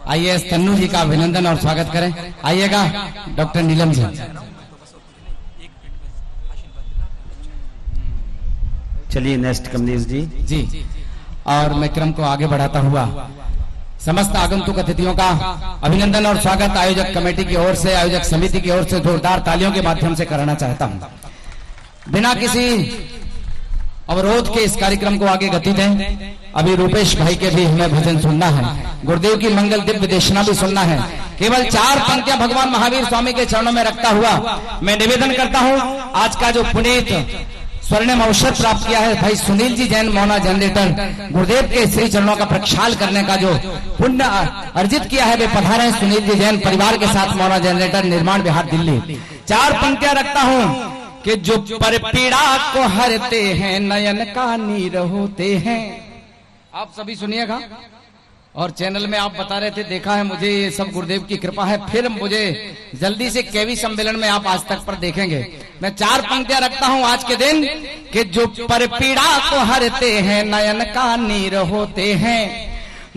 [SPEAKER 1] IAS तन्नू जी का अभिनंदन और स्वागत करें। आइएगा डॉक्टर नीलम जी।
[SPEAKER 2] चलिए नेक्स्ट कमलेश जी।
[SPEAKER 1] जी। और मैं क्रम को आगे बढ़ाता हुआ समस्त आगंतुक अतिथियों का अभिनंदन और स्वागत आयोजक कमेटी की ओर से, आयोजक समिति की ओर से जोरदार तालियों के माध्यम से कराना चाहता हूं। बिना किसी अवरोध के इस कार्यक्रम को आगे गति दें। अभी रूपेश भाई के भी हमें भजन सुनना है, गुरुदेव की मंगल दिव्य देशना भी सुनना है। केवल 4 पंक्तियां भगवान महावीर स्वामी के चरणों में रखता हुआ मैं निवेदन करता हूं। आज का जो पुनीत स्वर्णिम अवसर प्राप्त किया है भाई सुनील जी जैन मोना जनरेटर, गुरुदेव के श्री चरणों का प्रक्षाल करने का जो पुण्य अर्जित किया है वे पधारे हैं सुनील जी जैन परिवार के साथ मोना जनरेटर, निर्माण विहार, दिल्ली। 4 पंक्तियां रखता हूं कि जो पर पीड़ा को हरते हैं नयन का नीर होते हैं। आप सभी सुनिएगा और चैनल में आप बता रहे थे, देखा है मुझे, ये सब गुरुदेव की कृपा है। फिर मुझे जल्दी से केवी सम्मेलन में आप आज तक पर देखेंगे। मैं 4 पंक्तियां रखता हूं आज के दिन कि जो पर पीड़ा को हरते हैं नयन का नीर होते हैं,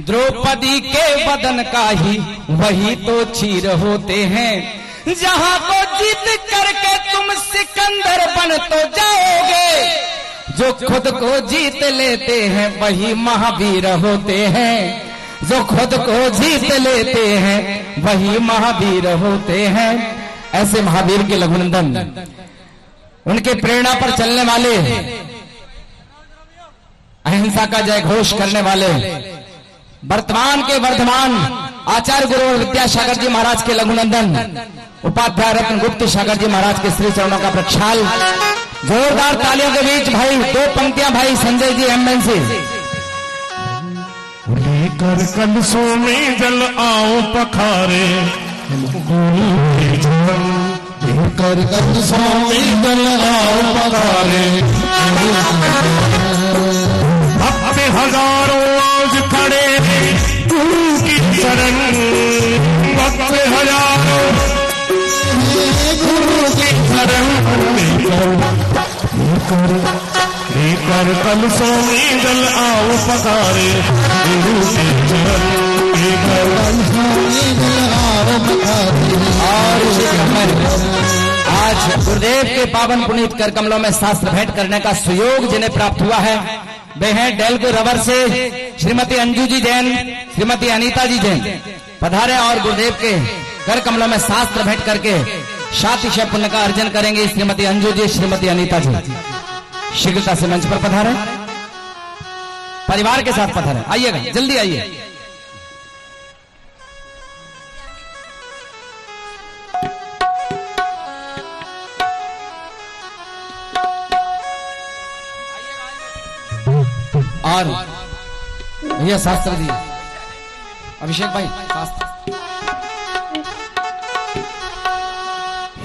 [SPEAKER 1] द्रौपदी के बदन का ही वही तो चीर होते हैं। जहां को जीत करके तुम सिकंदर बन तो जाओगे, जो खुद को जीत लेते हैं वही महावीर होते हैं। जो खुद को जीत लेते हैं वही महावीर होते हैं। ऐसे महावीर के लघुनंदन, उनके प्रेरणा पर चलने वाले, अहिंसा का जय घोष करने वाले, वर्तमान के वर्धमान आचार्य गुरु विद्यासागर जी महाराज के लघुनंदन, उपाध्याय रत्न गुप्त सागर जी महाराज के श्री चरणों का प्रक्षाल। जोरदार तालियों के बीच भाई 2 पंक्तियां भाई संजय जी एमएनसी।
[SPEAKER 5] लेकर कलशों में जल आओ पखारे, लेकर कलशों में जल आओ पखारे। अपने हजारों आज खड़े गुरु की शरण, अपने हजारों गुरु की शरण लेकर कलशों में जल आओ पधारे, गुरु के चरण लेकर कलशों में जल आओ पधारे।
[SPEAKER 1] आज गुरुदेव के पावन पुनीत कर कमलों में शास्त्र भेंट करने का सुयोग जिन्हें प्राप्त हुआ है वे हैं डेल्को रबर से श्रीमती अंजू जी जैन, श्रीमती अनीता जी जैन पधारे और गुरुदेव के कर कमलों में शास्त्र भेंट करके शातिशय पुण्य का अर्जन करेंगे। श्रीमती अंजू जी, श्रीमती अनीता जी शीघ्रता से मंच पर पधारे, परिवार के साथ पधारे। आइएगा, जल्दी आइए। और भैया शास्त्र जी, अभिषेक भाई शास्त्र।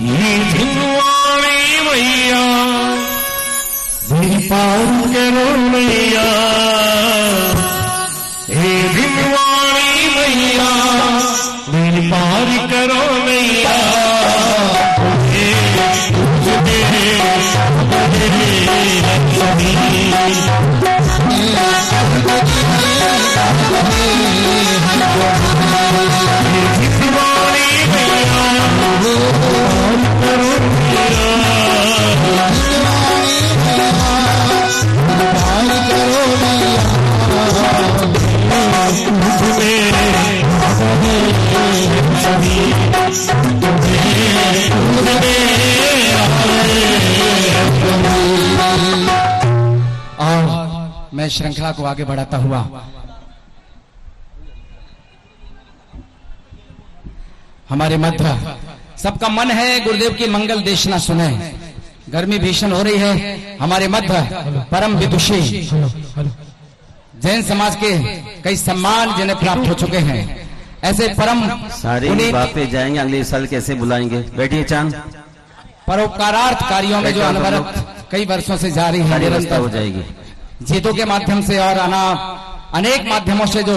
[SPEAKER 5] ये झिलवाड़ी मैया मेरी पार करो मैया, हे झिलवाड़ी मैया मेरी पार करो मैया।
[SPEAKER 1] मैं श्रृंखला को आगे बढ़ाता हुआ हमारे मध्य सबका मन है गुरुदेव की मंगल देशना सुने। गर्मी भीषण हो रही है। हमारे मध्य परम विदुषी जैन समाज के कई सम्मान जिन्हें प्राप्त हो चुके हैं, ऐसे परम
[SPEAKER 2] सारी बातें जाएंगे, अगले साल कैसे बुलाएंगे। बैठिए चांद।
[SPEAKER 1] परोपकारार्थ कार्यों में जो अनवरत कई वर्षों से जारी है, निरंतर
[SPEAKER 2] हो जाएगी।
[SPEAKER 1] जीतों के माध्यम से और अनेक माध्यमों से जो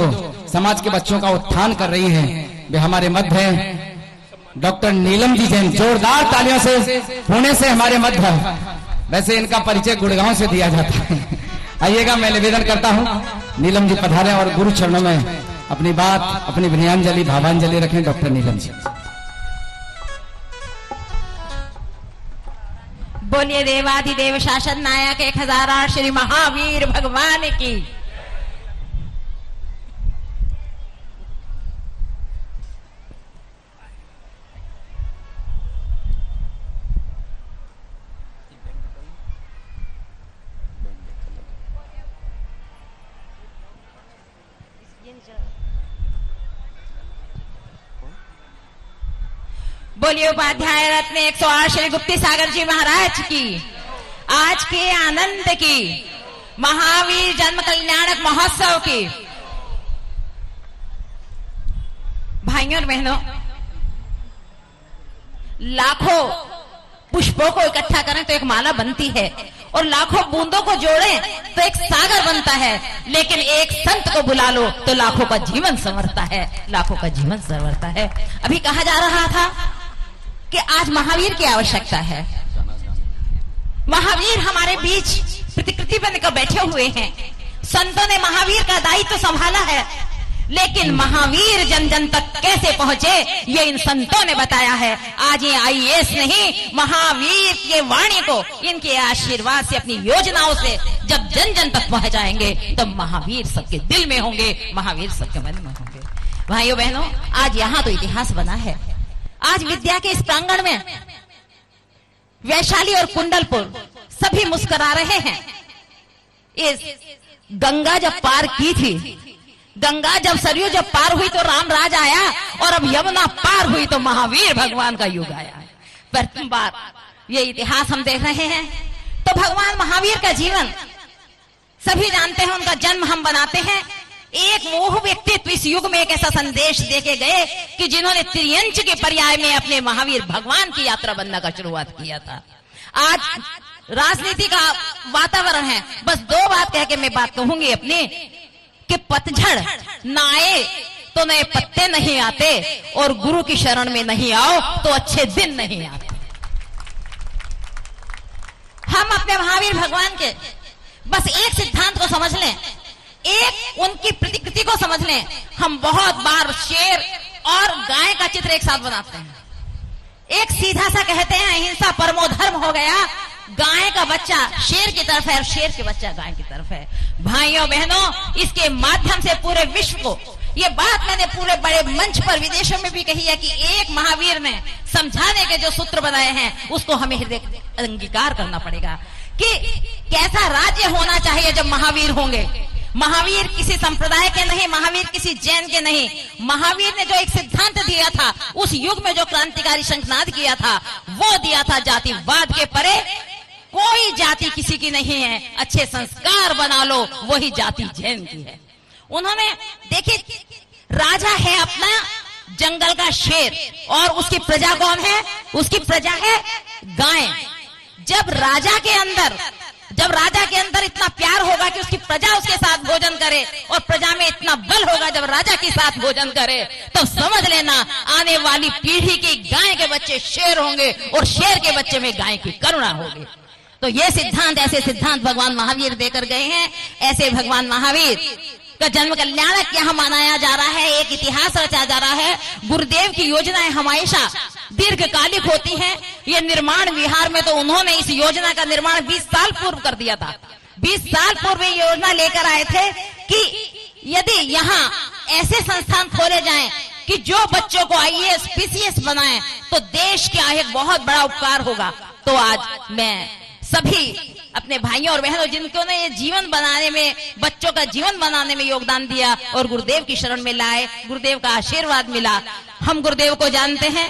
[SPEAKER 1] समाज के बच्चों का उत्थान कर रही है, वे हमारे मध्य हैं डॉक्टर नीलम जी जैन। जोरदार तालियों से पुणे से हमारे मध्य। वैसे इनका परिचय गुड़गांव से दिया जाता है। आइएगा, मैं निवेदन करता हूं नीलम जी पधारें और गुरु चरणों में अपनी बात, अपनी विनयांजलि, भावांजलि रखें। डॉक्टर नीलम जी।
[SPEAKER 6] बोलिए देवाधिदेव शासन नायक 1008 श्री महावीर भगवान की। बोलिए उपाध्याय रत्न 108 श्री गुप्ती सागर जी महाराज की आज के आनंद की महावीर जन्म कल्याणक महोत्सव की। भाइयों और बहनों, लाखों पुष्पों को इकट्ठा करें तो एक माला बनती है, और लाखों बूंदों को जोड़ें तो एक सागर बनता है, लेकिन एक संत को बुला लो तो लाखों का जीवन संवरता है, लाखों का जीवन संवरता है। अभी कहा जा रहा था कि आज महावीर की आवश्यकता है। महावीर हमारे बीच प्रतिकृति बनकर बैठे हुए हैं। संतों ने महावीर का दायित्व संभाला है, लेकिन महावीर जन जन तक कैसे पहुंचे ये इन संतों ने बताया है। आज ये आईएएस नहीं, महावीर के वाणी को इनके आशीर्वाद से, अपनी योजनाओं से जब जन जन तक पहुंचाएंगे तब महावीर सबके दिल में होंगे, महावीर सबके मन में होंगे। भाइयों बहनों, आज यहाँ तो इतिहास बना है। आज विद्या के इस प्रांगण में वैशाली और कुंडलपुर सभी मुस्कुरा रहे हैं। इस गंगा जब पार की थी, गंगा जब सरयू जब पार हुई तो राम राज आया, और अब यमुना पार हुई तो महावीर भगवान का युग आया। प्रथम बार ये इतिहास हम देख रहे हैं। तो भगवान महावीर का जीवन सभी जानते हैं, उनका जन्म हम बनाते हैं। एक वो व्यक्तित्व इस युग में एक ऐसा संदेश देके गए कि जिन्होंने त्रियंच के पर्याय में अपने महावीर भगवान की यात्रा बनना का शुरुआत किया था। आज राजनीति का वातावरण है। बस दो बात कह के मैं बात कहूंगी अपनी, कि पतझड़ ना आए तो नए पत्ते नहीं आते, और गुरु की शरण में नहीं आओ तो अच्छे दिन नहीं आते। हम अपने महावीर भगवान के बस एक सिद्धांत को समझ लें, एक उनकी प्रतिकृति को समझ लें। हम बहुत बार शेर और गाय का चित्र एक साथ बनाते हैं। एक सीधा सा कहते हैं अहिंसा परमो धर्म हो गया, गाय का बच्चा शेर की तरफ है और शेर के बच्चा गाय की तरफ है। भाइयों बहनों, इसके माध्यम से पूरे विश्व को ये बात मैंने पूरे बड़े मंच पर विदेशों में भी कही है कि एक महावीर ने समझाने के जो सूत्र बनाए हैं उसको हमें हृदय अंगीकार करना पड़ेगा कि कैसा राज्य होना चाहिए जब महावीर होंगे। महावीर किसी संप्रदाय के नहीं, महावीर किसी जैन के नहीं। महावीर ने जो एक सिद्धांत दिया था, उस युग में जो क्रांतिकारी शंखनाद किया था, वो दिया था जातिवाद के परे कोई जाति किसी की नहीं है, अच्छे संस्कार बना लो, वही जाति जैन की है। उन्होंने देखिए, राजा है अपना जंगल का शेर, और उसकी प्रजा कौन है? उसकी प्रजा है गाय। जब राजा के अंदर इतना प्यार होगा कि उसकी प्रजा उसके साथ भोजन करे, और प्रजा में इतना बल होगा जब राजा के साथ भोजन करे, तो समझ लेना आने वाली पीढ़ी की गाय के बच्चे शेर होंगे, और शेर के बच्चे में गाय की करुणा होगी। तो ये सिद्धांत, ऐसे सिद्धांत भगवान महावीर देकर गए हैं। ऐसे भगवान महावीर का जन्म कल्याणक यहाँ मनाया जा रहा है, एक इतिहास रचा जा रहा है। गुरुदेव की योजनाएं हमेशा दीर्घकालिक होती हैं। ये निर्माण विहार में तो उन्होंने इस योजना का निर्माण 20 साल पूर्व कर दिया था। 20 साल पूर्व ये योजना लेकर आए थे कि यदि यहाँ ऐसे संस्थान खोले जाएं कि जो बच्चों को आईएएस पीसीएस बनाएं तो देश का एक बहुत बड़ा उपकार होगा। तो आज मैं सभी अपने भाइयों और बहनों जिनको ने ये जीवन बनाने में, बच्चों का जीवन बनाने में योगदान दिया और गुरुदेव की शरण में लाए, गुरुदेव का आशीर्वाद मिला। हम गुरुदेव को जानते हैं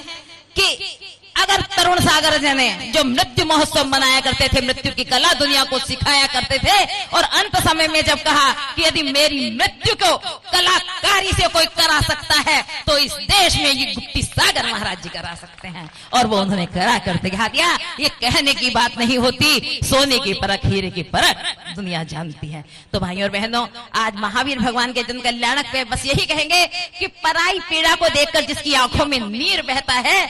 [SPEAKER 6] कि अगर तरुण सागर जी ने जो मृत्यु महोत्सव मनाया करते थे, मृत्यु की कला दुनिया को सिखाया करते थे, और अंत समय में जब कहा कि यदि मेरी मृत्यु को कलाकारी से कोई करा सकता है तो इस देश में ये गुप्ती सागर महाराज जी करा सकते हैं, और वो उन्होंने करा करते दिखा दिया। ये कहने की बात नहीं होती, सोने की परख, हीरे की परख दुनिया जानती है। तो भाइयों और बहनों, आज महावीर भगवान के जन्म कल्याणक पे बस यही कहेंगे कि पराई पीड़ा को देखकर जिसकी आंखों में नीर बहता है,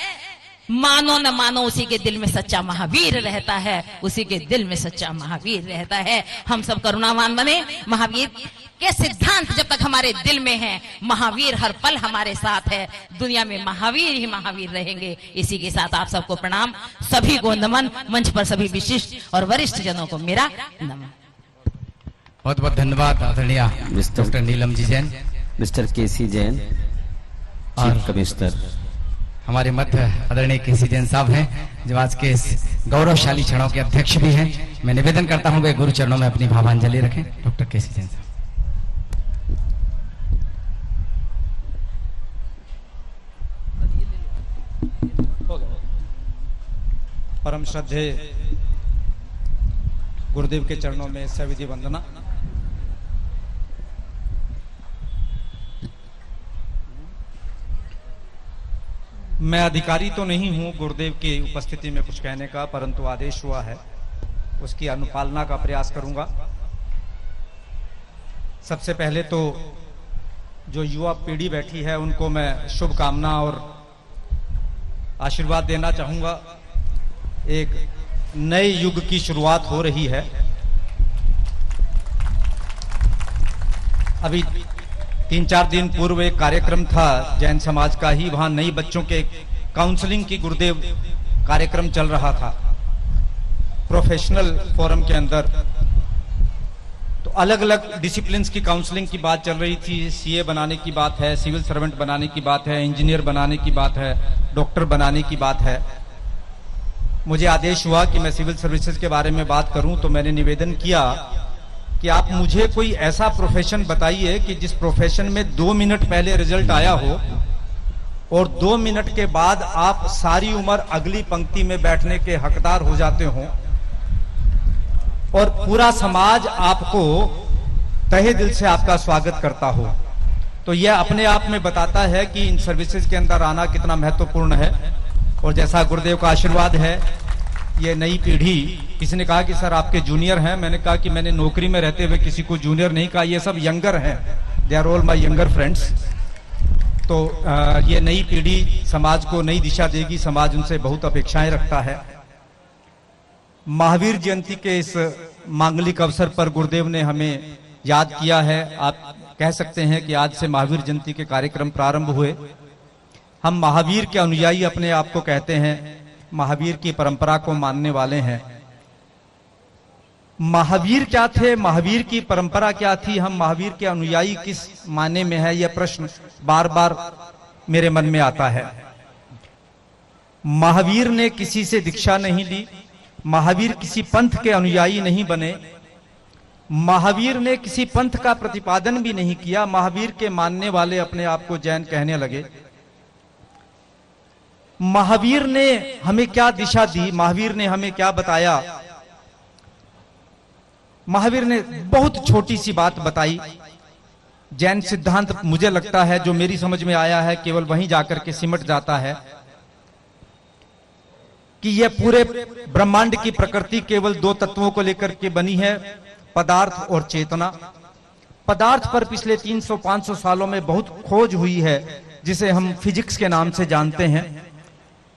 [SPEAKER 6] मानो न मानो उसी के दिल में सच्चा महावीर रहता है, उसी के दिल में सच्चा महावीर रहता है। हम सब करुणावान बने। महावीर के सिद्धांत जब तक हमारे दिल में है, महावीर हर पल हमारे साथ है, दुनिया में महावीर ही महावीर रहेंगे। इसी के साथ आप सबको प्रणाम, सभी को नमन, मंच पर सभी विशिष्ट और वरिष्ठ जनों को मेरा नमन।
[SPEAKER 1] बहुत बहुत धन्यवाद आदरणीय डॉक्टर नीलम जी जैन,
[SPEAKER 2] मिस्टर केसी जैन, चीफ कमिश्नर।
[SPEAKER 1] हमारे मध्य आदरणीय केसी जैन साहब हैं, जो आज के इस गौरवशाली क्षणों के अध्यक्ष भी हैं। मैं निवेदन करता हूं वे गुरु चरणों में अपनी भावांजलि रखें। डॉक्टर केसी जैन साहब। परम श्रद्धेय गुरुदेव के चरणों में सविधि वंदना। मैं अधिकारी तो नहीं हूं गुरुदेव की उपस्थिति में कुछ कहने का, परंतु आदेश हुआ है उसकी अनुपालना का प्रयास करूंगा। सबसे पहले तो जो युवा पीढ़ी बैठी है उनको मैं शुभकामना और आशीर्वाद देना चाहूंगा। एक नए युग की शुरुआत हो रही है। अभी 3-4 दिन पूर्व एक कार्यक्रम था जैन समाज का ही, वहां नई बच्चों के काउंसलिंग की गुरुदेव कार्यक्रम चल रहा था प्रोफेशनल फोरम के अंदर। तो अलग अलग डिसिप्लिन्स की काउंसलिंग की बात चल रही थी। सीए बनाने की बात है, सिविल सर्वेंट बनाने की बात है, इंजीनियर बनाने की बात है, डॉक्टर बनाने की बात है। मुझे आदेश हुआ कि मैं सिविल सर्विसेज के बारे में बात करूं, तो मैंने निवेदन किया कि आप मुझे कोई ऐसा प्रोफेशन बताइए कि जिस प्रोफेशन में 2 मिनट पहले रिजल्ट आया हो और 2 मिनट के बाद आप सारी उम्र अगली पंक्ति में बैठने के हकदार हो जाते हो और पूरा समाज आपको तहे दिल से आपका स्वागत करता हो। तो यह अपने आप में बताता है कि इन सर्विसेज के अंदर आना कितना महत्वपूर्ण है। और जैसा गुरुदेव का आशीर्वाद है, ये नई पीढ़ी, किसी ने कहा कि सर आपके जूनियर हैं, मैंने कहा कि मैंने नौकरी में रहते हुए किसी को जूनियर नहीं कहा, ये सब यंगर हैं, they are all my younger friends. तो ये नई पीढ़ी समाज को नई दिशा देगी, समाज उनसे बहुत अपेक्षाएं रखता है। महावीर जयंती के इस मांगलिक अवसर पर गुरुदेव ने हमें याद किया है। आप कह सकते हैं कि आज से महावीर जयंती के कार्यक्रम प्रारंभ हुए। हम महावीर के अनुयायी अपने आप को कहते हैं, महावीर की परंपरा को मानने वाले हैं। महावीर क्या थे, महावीर की परंपरा क्या थी, हम महावीर के अनुयायी किस मायने में है, यह प्रश्न बार बार मेरे मन में आता है। महावीर ने किसी से दीक्षा नहीं ली, महावीर किसी पंथ के अनुयायी नहीं बने, महावीर ने किसी पंथ का प्रतिपादन भी नहीं किया। महावीर के मानने वाले अपने आप को जैन कहने लगे। महावीर ने हमें क्या दिशा दी, महावीर ने हमें क्या बताया। महावीर ने बहुत छोटी सी बात बताई। जैन सिद्धांत मुझे लगता है जो मेरी समझ में आया है केवल वहीं जाकर के सिमट जाता है कि यह पूरे ब्रह्मांड की प्रकृति केवल 2 तत्वों को लेकर के बनी है, पदार्थ और चेतना। पदार्थ पर पिछले 300-500 सालों में बहुत खोज हुई है, जिसे हम फिजिक्स के नाम से जानते हैं।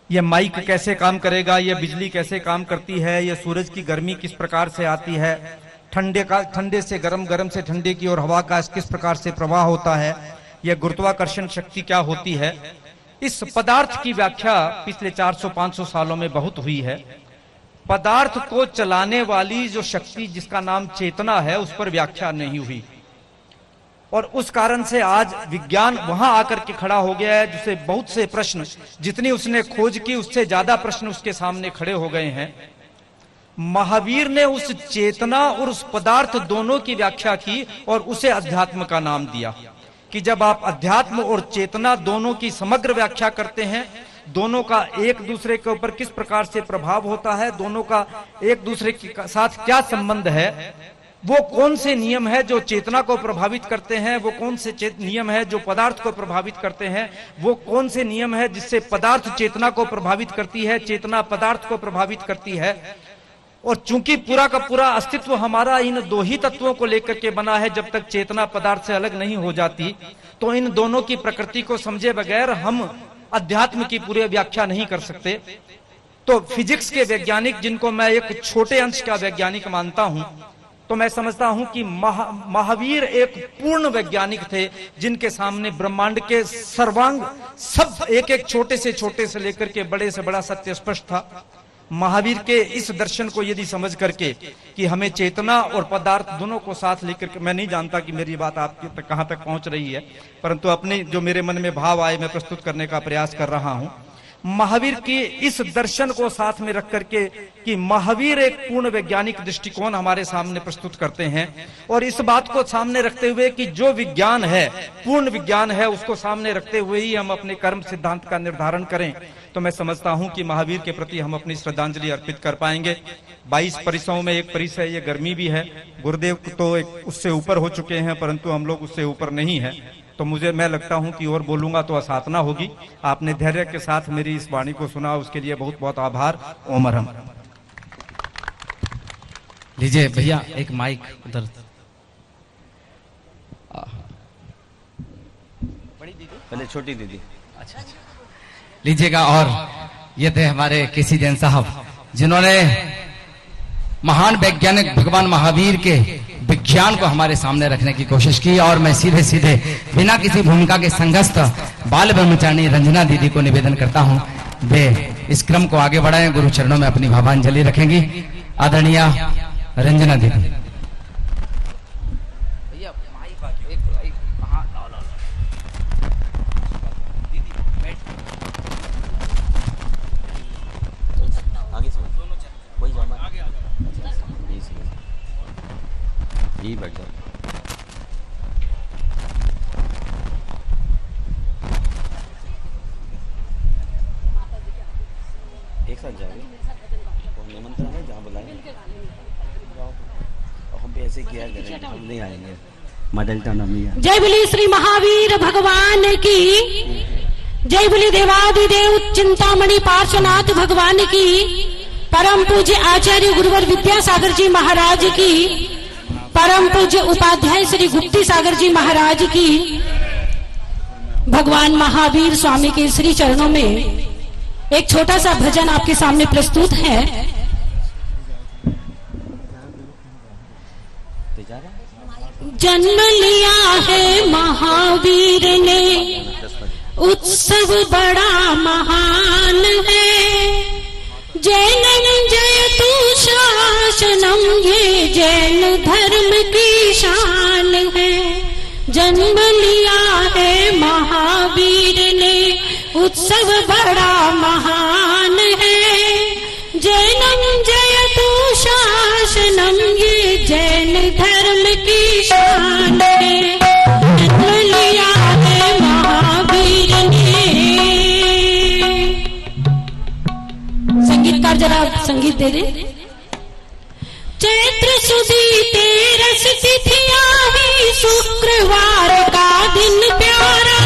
[SPEAKER 1] यह माइक कैसे काम करेगा, यह बिजली कैसे काम करती है, यह सूरज की गर्मी किस प्रकार से आती है, ठंडे से गर्म, गर्म से ठंडे की और हवा का किस प्रकार से प्रवाह होता है, यह गुरुत्वाकर्षण शक्ति क्या होती है। इस पदार्थ की व्याख्या पिछले 400-500 सालों में बहुत हुई है। पदार्थ को चलाने वाली जो शक्ति जिसका नाम चेतना है, उस पर व्याख्या नहीं हुई। और उस कारण से आज विज्ञान वहां आकर के खड़ा हो गया है, जिसे बहुत से प्रश्न, जितनी उसने खोज की उससे ज्यादा प्रश्न उसके सामने खड़े हो गए हैं। महावीर ने उस चेतना और उस पदार्थ दोनों की व्याख्या की और उसे अध्यात्म का नाम दिया कि जब आप अध्यात्म और चेतना दोनों की समग्र व्याख्या करते हैं, दोनों का एक दूसरे के ऊपर किस प्रकार से प्रभाव होता है, दोनों का एक दूसरे के साथ क्या संबंध है, वो कौन से नियम है जो चेतना को प्रभावित करते हैं, वो कौन से नियम है जो पदार्थ को प्रभावित करते हैं, वो कौन से नियम है जिससे पदार्थ चेतना को प्रभावित करती है, चेतना पदार्थ को प्रभावित करती है। और चूंकि पूरा का पूरा अस्तित्व हमारा इन 2 ही तत्वों को लेकर के बना है, जब तक चेतना पदार्थ से अलग नहीं हो जाती, तो इन दोनों की प्रकृति को समझे बगैर हम अध्यात्म की पूरी व्याख्या नहीं कर सकते। तो फिजिक्स के वैज्ञानिक, जिनको मैं एक छोटे अंश का वैज्ञानिक मानता हूं, तो मैं समझता हूं कि महावीर एक पूर्ण वैज्ञानिक थे, जिनके सामने ब्रह्मांड के सर्वांग सब एक छोटे से लेकर के बड़े से बड़ा सत्य स्पष्ट था। महावीर के इस दर्शन को यदि समझ करके कि हमें चेतना और पदार्थ दोनों को साथ लेकर के, मैं नहीं जानता कि मेरी बात आपके तक कहां तक पहुंच रही है, परंतु अपने जो मेरे मन में भाव आए मैं प्रस्तुत करने का प्रयास कर रहा हूं।
[SPEAKER 7] महावीर की इस दर्शन को साथ में रख करके कि महावीर एक पूर्ण वैज्ञानिक दृष्टिकोण हमारे सामने प्रस्तुत करते हैं, और इस बात को सामने रखते हुए कि जो विज्ञान है पूर्ण विज्ञान है, उसको सामने रखते हुए ही हम अपने कर्म सिद्धांत का निर्धारण करें, तो मैं समझता हूं कि महावीर के प्रति हम अपनी श्रद्धांजलि अर्पित कर पाएंगे। 22 परिसरों में एक परिसर ये गर्मी भी है, गुरुदेव तो एक उससे ऊपर हो चुके हैं, परंतु हम लोग उससे ऊपर नहीं है, तो मैं लगता हूं कि और बोलूंगा तो असाधना होगी। आपने धैर्य के साथ मेरी इस वाणी को सुना, उसके लिए बहुत बहुत आभार। ओम अरहम।
[SPEAKER 1] लीजिए भैया एक माइक उधर।
[SPEAKER 2] पहले छोटी दीदी।
[SPEAKER 1] लीजिएगा। और ये थे हमारे केसी जैन साहब, जिन्होंने महान वैज्ञानिक भगवान महावीर के विज्ञान को हमारे सामने रखने की कोशिश की। और मैं सीधे सीधे बिना किसी भूमिका के संघस्थ बाल ब्रह्मचारिणी रंजना दीदी को निवेदन करता हूं, वे इस क्रम को आगे बढ़ाएं, गुरु चरणों में अपनी भावांजलि रखेंगी। आदरणीय रंजना दीदी।
[SPEAKER 2] यही बैठ जाओ। एक साथ जाओगे? निमंत्रण है जहाँ बुलाएंगे हम भी ऐसे किया करेंगे, हम नहीं आएंगे। मदल टनमिया।
[SPEAKER 8] जय बोली श्री महावीर भगवान की, जय बोली देवादिदेव चिंतामणि पार्श्वनाथ भगवान की, परम पूज्य आचार्य गुरुवर विद्यासागर जी महाराज की, परम पूज्य उपाध्याय श्री गुप्ती सागर जी महाराज की, भगवान महावीर स्वामी के श्री चरणों में एक छोटा सा भजन आपके सामने प्रस्तुत है। जन्म लिया है महावीर ने, उत्सव बड़ा महान है, जैनन जयतु शासनम, ये जैन धर्म की शान है। जन्म लिया है महावीर ने, उत्सव बड़ा महान है, जैनम जयतु शासनम, ये जैन धर्म की शान है। जन्म लिया है महावीर ने। संगीतकार जरा संगीत दे दे। चैत्र सुदी तेरस तिथिया ही, शुक्रवार का दिन प्यारा,